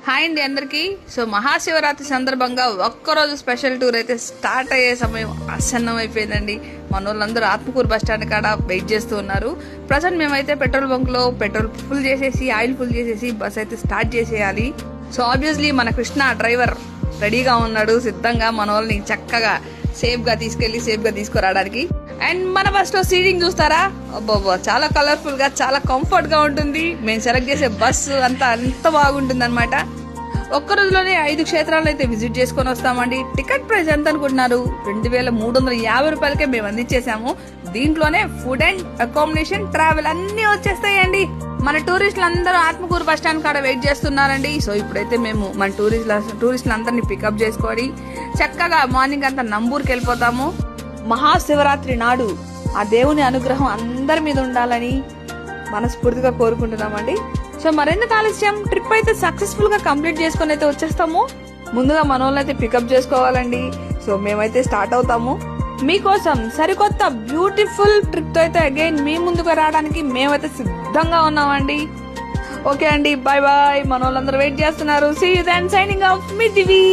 Hi అండి అందరికి. So Mahashivratri సందర్భంగా ఒక్కరోజు స్పెషల్ టూర్ అయితే స్టార్ట్ అయ్యే సమయం ఆసన్నం అయిపోయిందండి. మన వాళ్ళందరూ ఆత్మకూరు బస్ స్టాండ్ కాడ వెయిట్ చేస్తూ ఉన్నారు. ప్రజెంట్ మేమైతే పెట్రోల్ బంక్ లో పెట్రోల్ ఫుల్ చేసేసి ఆయిల్ ఫుల్ చేసేసి బస్ అయితే స్టార్ట్ చేసేయాలి. సో ఆబ్వియస్లీ మన కృష్ణ డ్రైవర్ రెడీగా ఉన్నాడు సిద్ధంగా మన వాళ్ళని చక్కగా సేఫ్ గా తీసుకెళ్లి సేఫ్ గా తీసుకురావడానికి. అండ్ మన బస్ లో సీటింగ్ చూస్తారా, అబ్బో చాలా కలర్ఫుల్ గా చాలా కంఫర్ట్ గా ఉంటుంది. మేము సెలెక్ట్ చేసే బస్సు అంత బాగుంటుంది అనమాట. ఒక్క రోజులోనే 5 క్షేత్రాలను అయితే విజిట్ చేసుకొని వస్తామండి. టికెట్ ప్రైస్ ఎంత అనుకుంటున్నారు? 2350 రూపాయలకే మేము అందించేసాము. దీంట్లోనే ఫుడ్ అండ్ అకామిడేషన్ ట్రావెల్ అన్ని వచ్చేస్తాయండి. మన టూరిస్టులు అందరూ ఆత్మకూరు బస్ స్టాండ్ కాడ వెయిట్ చేస్తున్నారండి. సో ఇప్పుడైతే మేము మన టూరిస్టులందరినీ పికప్ చేసుకొని చక్కగా మార్నింగ్ అంతా నంబూరుకి వెళ్ళిపోతాము. మహాశివరాత్రి నాడు ఆ దేవుని అనుగ్రహం అందరి మీద ఉండాలని మనస్ఫూర్తిగా కోరుకుంటున్నామండి. సో మరెందుకు ఆలస్యం, ట్రిప్ అయితే సక్సెస్ఫుల్ గా కంప్లీట్ చేసుకుని అయితే వచ్చేస్తాము. ముందుగా మన వాళ్ళైతే పికప్ చేసుకోవాలండి. సో మేమైతే స్టార్ట్ అవుతాము. మీకోసం సరికొత్త బ్యూటిఫుల్ ట్రిప్ తో అయితే అగైన్ మీ ముందుగా రావడానికి మేమైతే సిద్ధంగా ఉన్నామండి. ఓకే అండి, బాయ్ బాయ్. మన వాళ్ళందరూ వెయిట్ చేస్తున్నారు. See you then, signing off మీ దివి.